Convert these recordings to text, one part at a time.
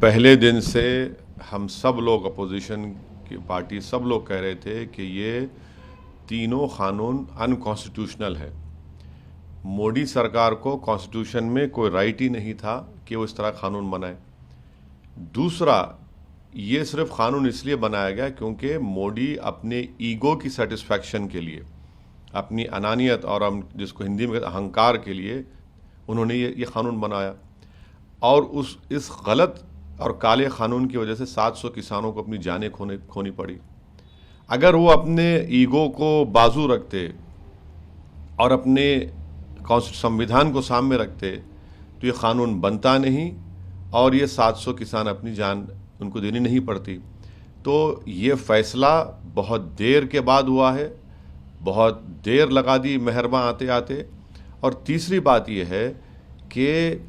पहले दिन से हम सब लोग अपोजिशन की पार्टी सब लोग कह रहे थे कि ये तीनों कानून अनकॉन्स्टिट्यूशनल है। मोदी सरकार को कॉन्स्टिट्यूशन में कोई राइट ही नहीं था कि वो इस तरह कानून बनाए। दूसरा, ये सिर्फ कानून इसलिए बनाया गया क्योंकि मोदी अपने ईगो की सेटिस्फैक्शन के लिए, अपनी अनानियत और हम जिसको हिंदी में कहते हैं अहंकार के लिए उन्होंने ये कानून बनाया। और इस गलत और काले कानून की वजह से 700 किसानों को अपनी जानें खोनी पड़ी। अगर वो अपने ईगो को बाजू रखते और अपने संविधान को सामने रखते तो ये कानून बनता नहीं और ये 700 किसान अपनी जान उनको देनी नहीं पड़ती। तो ये फैसला बहुत देर के बाद हुआ है, बहुत देर लगा दी मेहरमा आते आते। और तीसरी बात ये है कि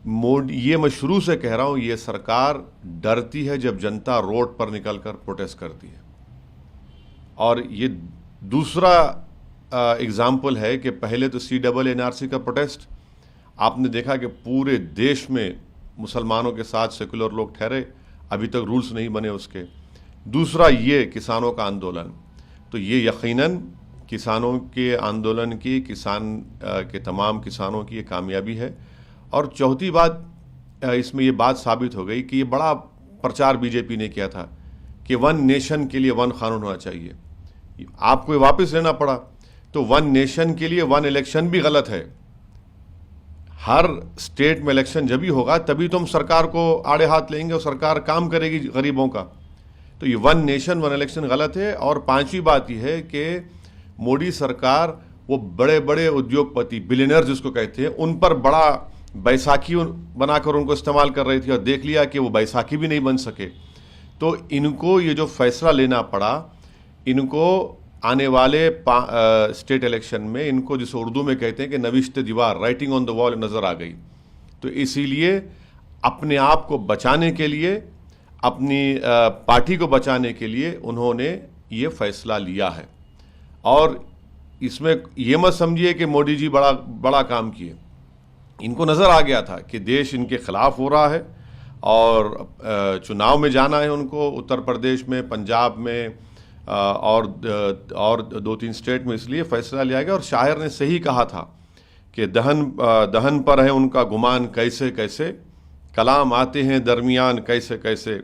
मोदी, ये मैं शुरू से कह रहा हूँ, ये सरकार डरती है जब जनता रोड पर निकलकर प्रोटेस्ट करती है। और ये दूसरा एग्जाम्पल है कि पहले तो CAA का प्रोटेस्ट आपने देखा कि पूरे देश में मुसलमानों के साथ सेकुलर लोग ठहरे, अभी तक रूल्स नहीं बने उसके। दूसरा ये किसानों का आंदोलन, तो ये यकीनन किसानों के आंदोलन की, किसान के तमाम किसानों की ये कामयाबी है। और चौथी बात, इसमें ये बात साबित हो गई कि ये बड़ा प्रचार बीजेपी ने किया था कि 1 नेशन के लिए 1 कानून होना चाहिए, आपको वापस लेना पड़ा। तो 1 नेशन के लिए 1 इलेक्शन भी गलत है। हर स्टेट में इलेक्शन जब भी होगा तभी तो हम सरकार को आड़े हाथ लेंगे और सरकार काम करेगी गरीबों का। तो ये 1 नेशन 1 इलेक्शन गलत है। और पांचवी बात यह है कि मोदी सरकार वो बड़े बड़े उद्योगपति, बिलियनर जिसको कहते हैं, उन पर बड़ा बैसाखी बनाकर उनको इस्तेमाल कर रही थी और देख लिया कि वो बैसाखी भी नहीं बन सके। तो इनको ये जो फैसला लेना पड़ा, इनको आने वाले स्टेट इलेक्शन में इनको जिसे उर्दू में कहते हैं कि नविश्ते दीवार, राइटिंग ऑन द वॉल नज़र आ गई। तो इसीलिए अपने आप को बचाने के लिए, अपनी पार्टी को बचाने के लिए उन्होंने ये फैसला लिया है। और इसमें ये मत समझिए कि मोदी जी बड़ा काम किए। इनको नज़र आ गया था कि देश इनके खिलाफ हो रहा है और चुनाव में जाना है उनको, उत्तर प्रदेश में, पंजाब में और 2-3 स्टेट में। इसलिए फैसला लिया गया। और शायर ने सही कहा था कि दहन पर है उनका गुमान कैसे कैसे, कलाम आते हैं दरमियान कैसे कैसे,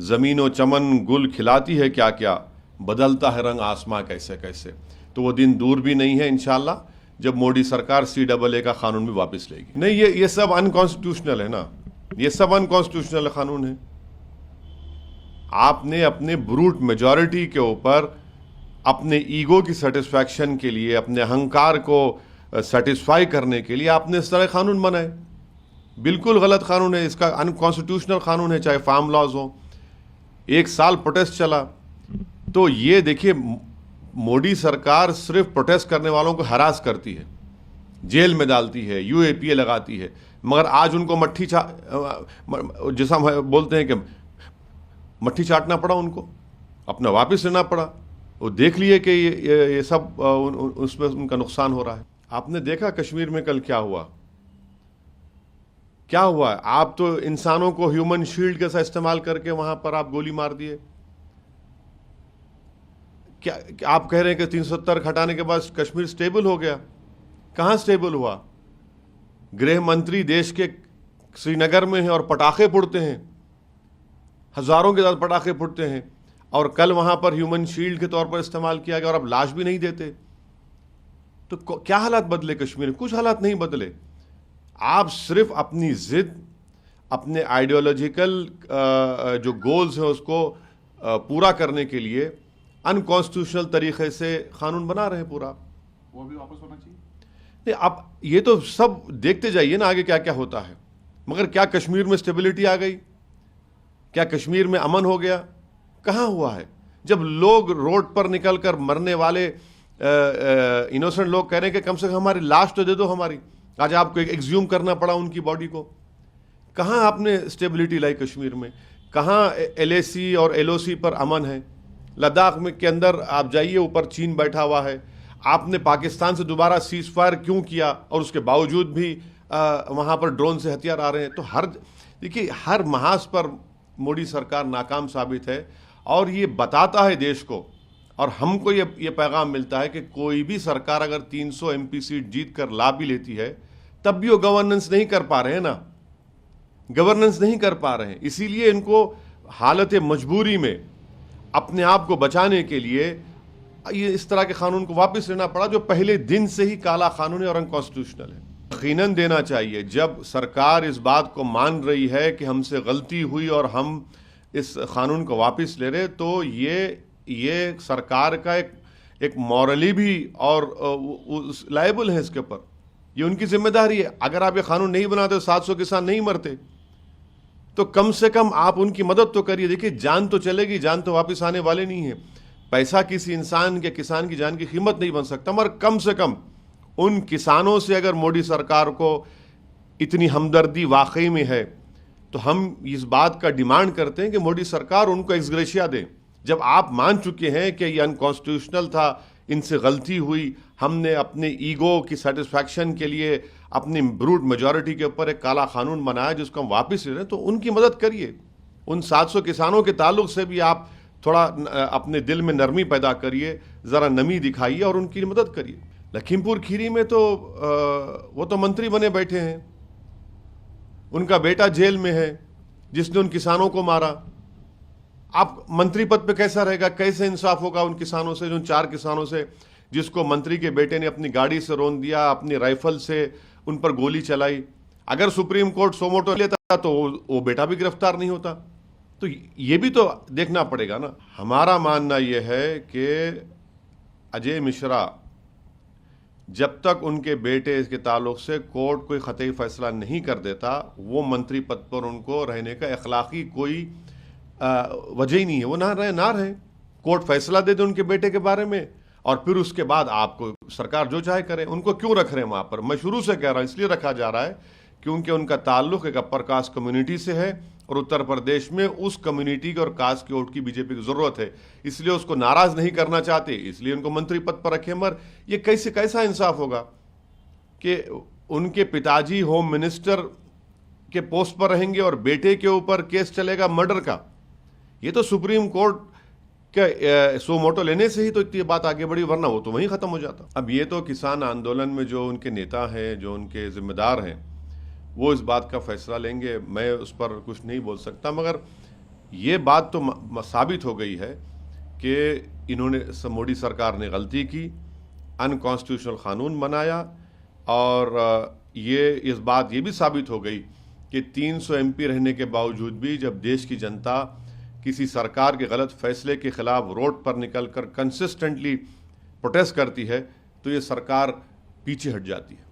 ज़मीन व चमन गुल खिलाती है क्या क्या, बदलता है रंग आसमां कैसे कैसे। तो वो दिन दूर भी नहीं है इंशाल्लाह जब मोदी सरकार CAA का कानून भी वापस लेगी। नहीं, ये सब अनकॉन्स्टिट्यूशनल है ना, ये सब अनकॉन्स्टिट्यूशनल कानून है। आपने अपने ब्रूट मेजॉरिटी के ऊपर अपने ईगो की सेटिस्फैक्शन के लिए, अपने अहंकार को सेटिस्फाई करने के लिए आपने इस तरह कानून बनाए। बिल्कुल गलत कानून है, इसका अनकॉन्स्टिट्यूशनल कानून है, चाहे फार्म लॉज हो। 1 साल प्रोटेस्ट चला। तो ये देखिए, मोदी सरकार सिर्फ प्रोटेस्ट करने वालों को हरास करती है, जेल में डालती है, UAPA लगाती है, मगर आज उनको जैसा हम बोलते हैं कि मट्ठी चाटना पड़ा, उनको अपना वापस लेना पड़ा। वो देख लिए कि ये सब उसमें उनका नुकसान हो रहा है। आपने देखा कश्मीर में कल क्या हुआ, क्या हुआ? आप तो इंसानों को ह्यूमन शील्ड के साथ इस्तेमाल करके वहां पर आप गोली मार दिए। क्या आप कह रहे हैं कि 370 हटाने के बाद कश्मीर स्टेबल हो गया? कहां स्टेबल हुआ? गृह मंत्री देश के श्रीनगर में हैं और पटाखे फुटते हैं, हजारों के साथ पटाखे फुटते हैं, और कल वहां पर ह्यूमन शील्ड के तौर पर इस्तेमाल किया गया और अब लाश भी नहीं देते। तो क्या हालात बदले कश्मीर में? कुछ हालात नहीं बदले। आप सिर्फ अपनी जिद, अपने आइडियोलॉजिकल जो गोल्स हैं उसको पूरा करने के लिए अनकॉन्स्टिट्यूशनल तरीके से कानून बना रहे पूरा। वो भी वापस होना चाहिए। नहीं, आप ये तो सब देखते जाइए ना आगे क्या क्या होता है। मगर क्या कश्मीर में स्टेबिलिटी आ गई? क्या कश्मीर में अमन हो गया? कहाँ हुआ है? जब लोग रोड पर निकलकर मरने वाले इनोसेंट लोग कह रहे हैं कि कम से कम हमारी लाश तो दे दो हमारी, आज आपको एक्सह्यूम करना पड़ा उनकी बॉडी को। कहाँ आपने स्टेबिलिटी लाई कश्मीर में? कहाँ LAC और LOC पर अमन है? लद्दाख में के अंदर आप जाइए, ऊपर चीन बैठा हुआ है। आपने पाकिस्तान से दोबारा सीज फायर क्यों किया और उसके बावजूद भी वहाँ पर ड्रोन से हथियार आ रहे हैं? तो हर देखिए, हर महाज पर मोदी सरकार नाकाम साबित है और ये बताता है देश को, और हमको ये पैगाम मिलता है कि कोई भी सरकार अगर 300 एमपी सीट जीत कर ला भी लेती है तब भी वो गवर्नेंस नहीं कर पा रहे हैं ना, गवर्नेंस नहीं कर पा रहे हैं। इसीलिए इनको हालत मजबूरी में अपने आप को बचाने के लिए ये इस तरह के कानून को वापस लेना पड़ा, जो पहले दिन से ही काला कानून है और अनकॉन्स्टिट्यूशनल है। यकीनन देना चाहिए, जब सरकार इस बात को मान रही है कि हमसे गलती हुई और हम इस कानून को वापस ले रहे, तो ये सरकार का एक मॉरली भी और लायबल है इसके ऊपर, ये उनकी जिम्मेदारी है। अगर आप ये कानून नहीं बनाते 700 किसान नहीं मरते, तो कम से कम आप उनकी मदद तो करिए। देखिए, जान तो चलेगी, जान तो वापस आने वाले नहीं है। पैसा किसी इंसान के, किसान की जान की कीमत नहीं बन सकता, मगर कम से कम उन किसानों से अगर मोदी सरकार को इतनी हमदर्दी वाकई में है, तो हम इस बात का डिमांड करते हैं कि मोदी सरकार उनको एक्स ग्रेशिया दे। जब आप मान चुके हैं कि ये अनकॉन्स्टिट्यूशनल था, इनसे गलती हुई, हमने अपने ईगो की सेटिस्फैक्शन के लिए अपनी ब्रूट मेजॉरिटी के ऊपर एक काला कानून बनाया जिसको हम वापस ले रहे हैं, तो उनकी मदद करिए। उन 700 किसानों के ताल्लुक से भी आप थोड़ा अपने दिल में नरमी पैदा करिए, ज़रा नमी दिखाइए और उनकी मदद करिए। लखीमपुर खीरी में तो वो तो मंत्री बने बैठे हैं, उनका बेटा जेल में है जिसने उन किसानों को मारा। आप मंत्री पद पे कैसा रहेगा, कैसे इंसाफ होगा उन किसानों से, जो 4 किसानों से जिसको मंत्री के बेटे ने अपनी गाड़ी से रौंद दिया, अपनी राइफल से उन पर गोली चलाई। अगर सुप्रीम कोर्ट सोमोटो लेता तो वो बेटा भी गिरफ्तार नहीं होता। तो ये भी तो देखना पड़ेगा ना। हमारा मानना यह है कि अजय मिश्रा जब तक उनके बेटे के ताल्लुक से कोर्ट कोई ख़तई फैसला नहीं कर देता, वो मंत्री पद पर उनको रहने का अखलाकी कोई वजह ही नहीं है। वो ना रहे, कोर्ट फैसला दे दे उनके बेटे के बारे में और फिर उसके बाद आपको सरकार जो चाहे करे। उनको क्यों रख रहे हैं वहाँ पर? मैं शुरू से कह रहा हूँ, इसलिए रखा जा रहा है क्योंकि उनका ताल्लुक एक अपर कास्ट कम्युनिटी से है और उत्तर प्रदेश में उस कम्युनिटी के और कास्ट के वोट की बीजेपी की ज़रूरत है, इसलिए उसको नाराज़ नहीं करना चाहते, इसलिए उनको मंत्री पद पर रखे। मगर ये कैसा इंसाफ होगा कि उनके पिताजी होम मिनिस्टर के पोस्ट पर रहेंगे और बेटे के ऊपर केस चलेगा मर्डर का? ये तो सुप्रीम कोर्ट के सोमोटो लेने से ही तो इतनी बात आगे बढ़ी, वरना वो तो वहीं ख़त्म हो जाता। अब ये तो किसान आंदोलन में जो उनके नेता हैं, जो उनके जिम्मेदार हैं, वो इस बात का फैसला लेंगे, मैं उस पर कुछ नहीं बोल सकता। मगर ये बात तो साबित हो गई है कि मोदी सरकार ने गलती की, अनकॉन्स्टिट्यूशनल कानून बनाया, और इस बात ये भी साबित हो गई कि 300 एमपी रहने के बावजूद भी जब देश की जनता किसी सरकार के गलत फैसले के खिलाफ रोड पर निकलकर कंसिस्टेंटली प्रोटेस्ट करती है, तो ये सरकार पीछे हट जाती है।